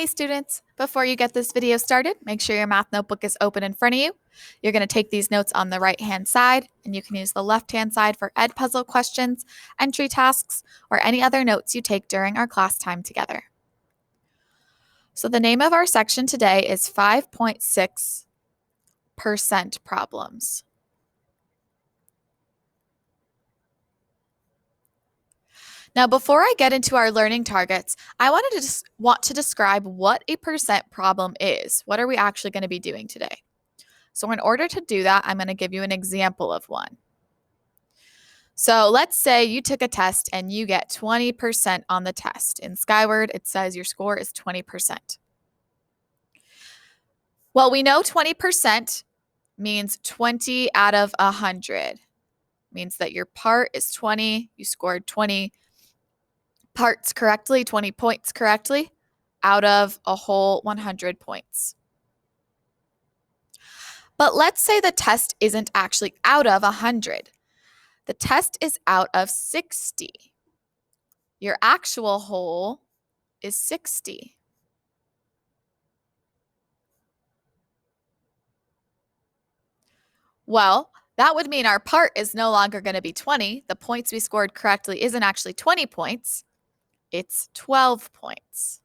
Hey students, before you get this video started, make sure your math notebook is open in front of you. You're going to take these notes on the right-hand side, and you can use the left-hand side for Edpuzzle questions, entry tasks, or any other notes you take during our class time together. So the name of our section today is 5.6% problems. Now, before I get into our learning targets, I want to describe what a percent problem is. What are we actually going to be doing today? So in order to do that, I'm going to give you an example of one. So let's say you took a test and you get 20% on the test. In Skyward, it says your score is 20%. Well, we know 20% means 20 out of 100. Means that your part is 20, you scored 20 parts correctly, 20 points correctly, out of a whole 100 points. But let's say the test isn't actually out of 100. The test is out of 60. Your actual whole is 60. Well, that would mean our part is no longer going to be 20. The points we scored correctly isn't actually 20 points. It's 12 points.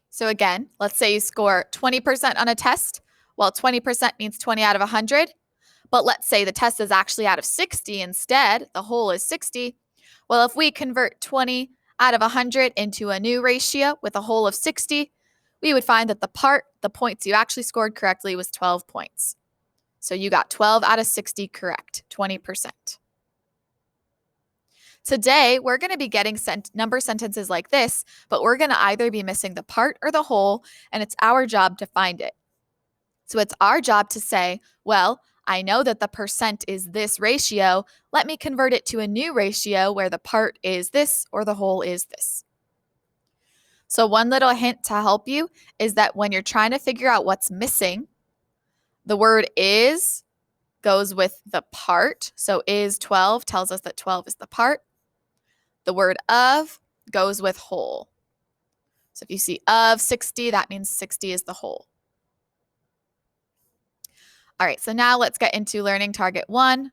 So again, let's say you score 20% on a test. Well, 20% means 20 out of 100. But let's say the test is actually out of 60 instead. The whole is 60. Well, if we convert 20 out of 100 into a new ratio with a whole of 60, we would find that the points you actually scored correctly was 12 points. So you got 12 out of 60 correct, 20%. Today, we're going to be getting number sentences like this, but we're going to either be missing the part or the whole, and it's our job to find it. So it's our job to say, well, I know that the percent is this ratio. Let me convert it to a new ratio where the part is this or the whole is this. So one little hint to help you is that when you're trying to figure out what's missing, the word is goes with the part. So is 12 tells us that 12 is the part. The word of goes with whole. So if you see of 60, that means 60 is the whole. All right, so now let's get into learning target 1.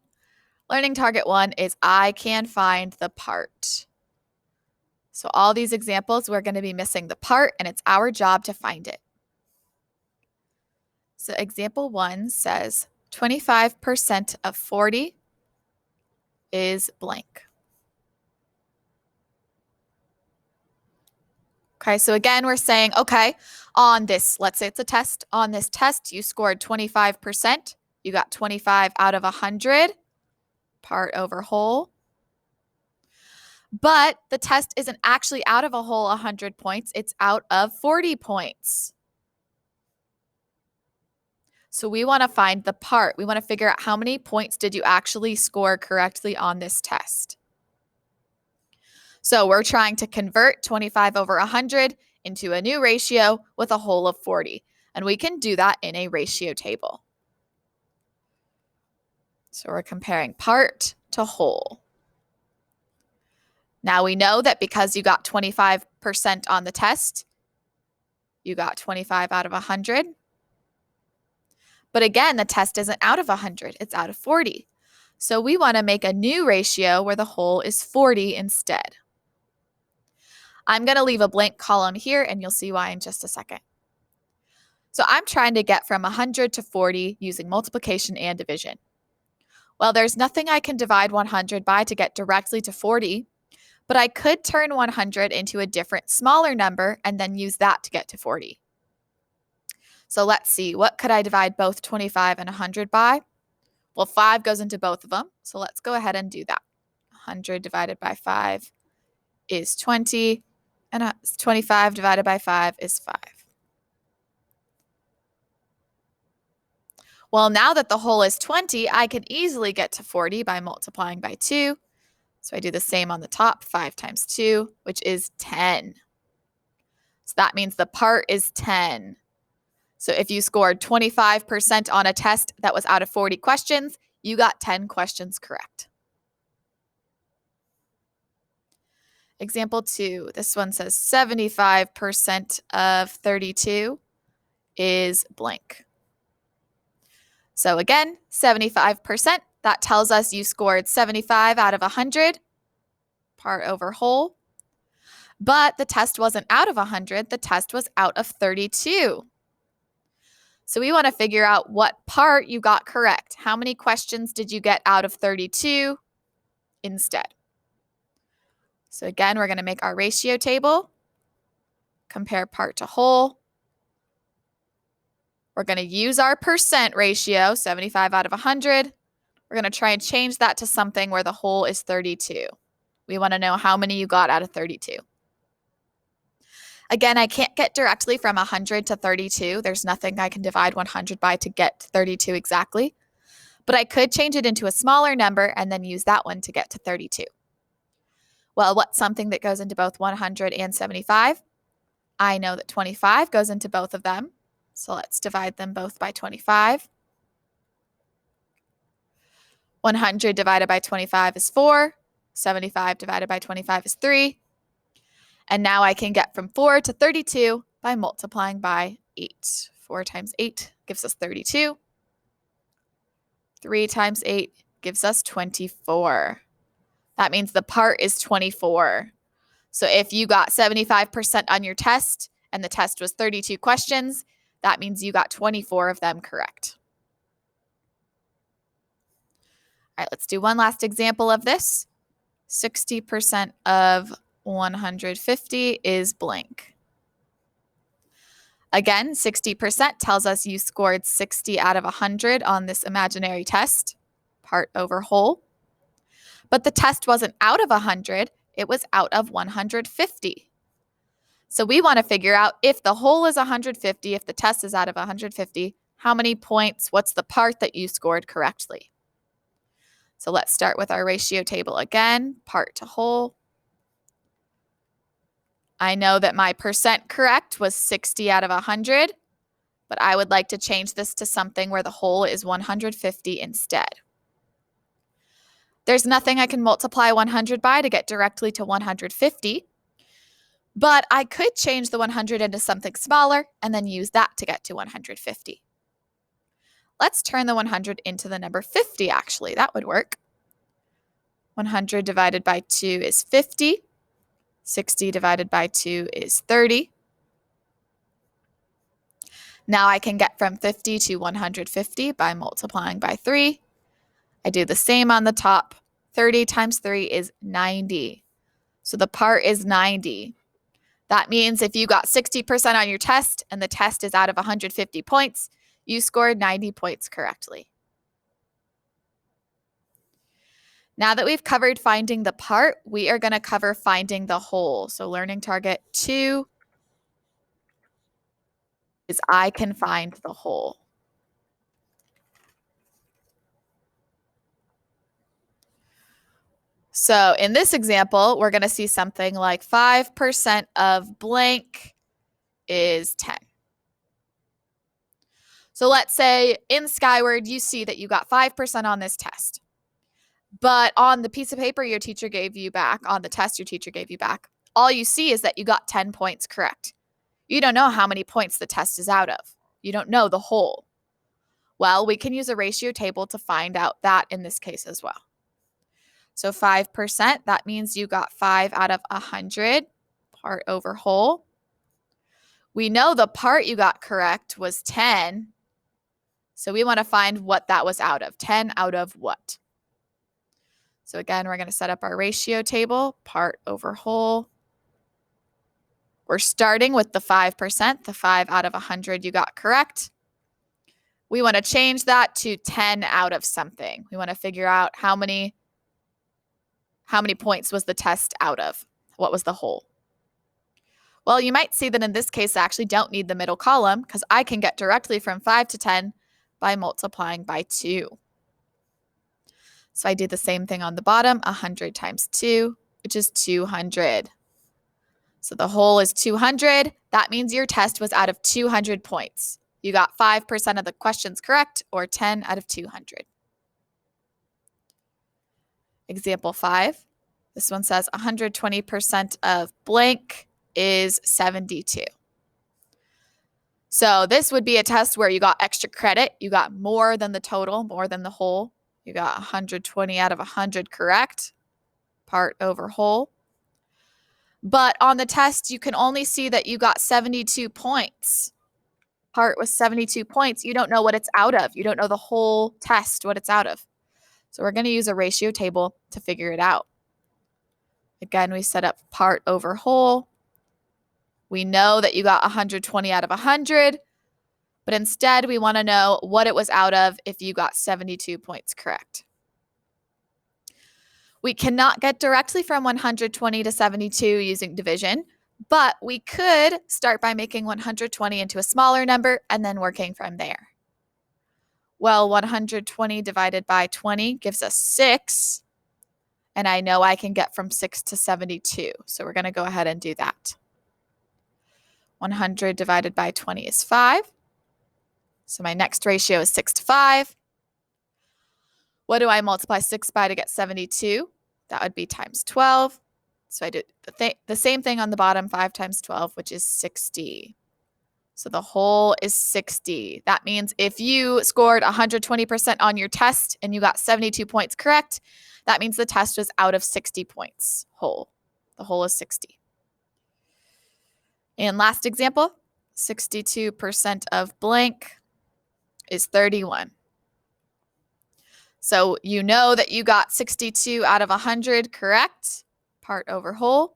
Learning target 1 is I can find the part. So all these examples, we're going to be missing the part, and it's our job to find it. So example 1 says 25% of 40 is blank. Okay, so again, we're saying, okay, on this, let's say it's a test. On this test, you scored 25%. You got 25 out of 100, part over whole. But the test isn't actually out of a whole 100 points. It's out of 40 points. So we want to find the part. We want to figure out how many points did you actually score correctly on this test. So we're trying to convert 25 over 100 into a new ratio with a whole of 40. And we can do that in a ratio table. So we're comparing part to whole. Now we know that because you got 25% on the test, you got 25 out of 100. But again, the test isn't out of 100, it's out of 40. So we want to make a new ratio where the whole is 40 instead. I'm going to leave a blank column here, and you'll see why in just a second. So I'm trying to get from 100 to 40 using multiplication and division. Well, there's nothing I can divide 100 by to get directly to 40, but I could turn 100 into a different, smaller number and then use that to get to 40. So let's see, what could I divide both 25 and 100 by? Well, 5 goes into both of them, so let's go ahead and do that. 100 divided by 5 is 20, and 25 divided by 5 is 5. Well, now that the whole is 20, I can easily get to 40 by multiplying by 2. So I do the same on the top, 5 times 2, which is 10. So that means the part is 10. So if you scored 25% on a test that was out of 40 questions, you got 10 questions correct. Example 2, this one says 75% of 32 is blank. So again, 75%, that tells us you scored 75 out of 100, part over whole. But the test wasn't out of 100, the test was out of 32. So we want to figure out what part you got correct. How many questions did you get out of 32 instead? So again, we're going to make our ratio table, compare part to whole. We're going to use our percent ratio, 75 out of 100. We're going to try and change that to something where the whole is 32. We want to know how many you got out of 32. Again, I can't get directly from 100 to 32. There's nothing I can divide 100 by to get 32 exactly. But I could change it into a smaller number and then use that one to get to 32. Well, what's something that goes into both 100 and 75? I know that 25 goes into both of them. So let's divide them both by 25. 100 divided by 25 is 4. 75 divided by 25 is 3. And now I can get from 4 to 32 by multiplying by 8. 4 times 8 gives us 32. 3 times 8 gives us 24. That means the part is 24. So if you got 75% on your test and the test was 32 questions, that means you got 24 of them correct. All right, let's do one last example of this. 60% of 150 is blank. Again, 60% tells us you scored 60 out of 100 on this imaginary test, part over whole. But the test wasn't out of 100, it was out of 150. So we want to figure out if the whole is 150, if the test is out of 150, how many points, what's the part that you scored correctly? So let's start with our ratio table again, part to whole. I know that my percent correct was 60 out of 100, but I would like to change this to something where the whole is 150 instead. There's nothing I can multiply 100 by to get directly to 150, but I could change the 100 into something smaller and then use that to get to 150. Let's turn the 100 into the number 50, actually. That would work. 100 divided by 2 is 50. 60 divided by 2 is 30. Now I can get from 50 to 150 by multiplying by 3. I do the same on the top. 30 times 3 is 90. So the part is 90. That means if you got 60% on your test and the test is out of 150 points, you scored 90 points correctly. Now that we've covered finding the part, we are going to cover finding the whole. So learning target 2 is I can find the whole. So in this example, we're going to see something like 5% of blank is 10. So let's say in Skyward, you see that you got 5% on this test. But on the piece of paper your teacher gave you back, on the test your teacher gave you back, all you see is that you got 10 points correct. You don't know how many points the test is out of. You don't know the whole. Well, we can use a ratio table to find out that in this case as well. So 5%, that means you got 5 out of 100, part over whole. We know the part you got correct was 10. So we want to find what that was out of. 10 out of what? So again, we're going to set up our ratio table, part over whole. We're starting with the 5%, the 5 out of 100 you got correct. We want to change that to 10 out of something. We want to figure out how many points was the test out of? What was the whole? Well, you might see that in this case, I actually don't need the middle column because I can get directly from 5 to 10 by multiplying by 2. So I do the same thing on the bottom, 100 times 2, which is 200. So the whole is 200. That means your test was out of 200 points. You got 5% of the questions correct, or 10 out of 200. Example 5, This one says 120% of blank is 72. So this would be a test where you got extra credit. You got more than the total, more than the whole. You got 120 out of 100 correct, part over whole. But on the test, you can only see that you got 72 points. Part was 72 points. You don't know what it's out of. You don't know the whole test, what it's out of. So we're going to use a ratio table to figure it out. Again, we set up part over whole. We know that you got 120 out of 100, but instead we want to know what it was out of if you got 72 points correct. We cannot get directly from 120 to 72 using division, but we could start by making 120 into a smaller number and then working from there. Well, 120 divided by 20 gives us 6, and I know I can get from 6 to 72, so we're going to go ahead and do that. 100 divided by 20 is 5. So my next ratio is 6 to 5. What do I multiply 6 by to get 72? That would be times 12. So I did the same thing on the bottom, 5 times 12, which is 60. So the whole is 60. That means if you scored 120% on your test and you got 72 points correct, that means the test was out of 60 points whole. The whole is 60. And last example, 62% of blank is 31. So you know that you got 62 out of 100 correct, part over whole.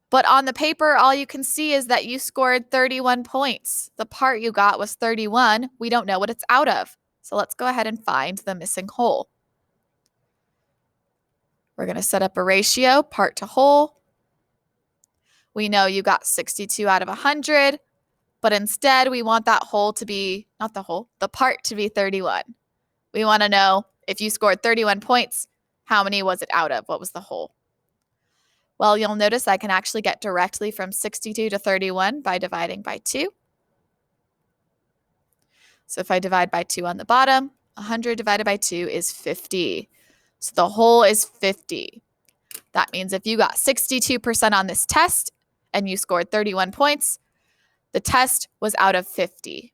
But on the paper, all you can see is that you scored 31 points. The part you got was 31. We don't know what it's out of. So let's go ahead and find the missing whole. We're going to set up a ratio, part to whole. We know you got 62 out of 100, but instead we want that whole to be, not the whole, the part to be 31. We want to know if you scored 31 points, how many was it out of? What was the whole? Well, you'll notice I can actually get directly from 62 to 31 by dividing by 2. So if I divide by 2 on the bottom, 100 divided by 2 is 50. So the whole is 50. That means if you got 62% on this test and you scored 31 points, the test was out of 50.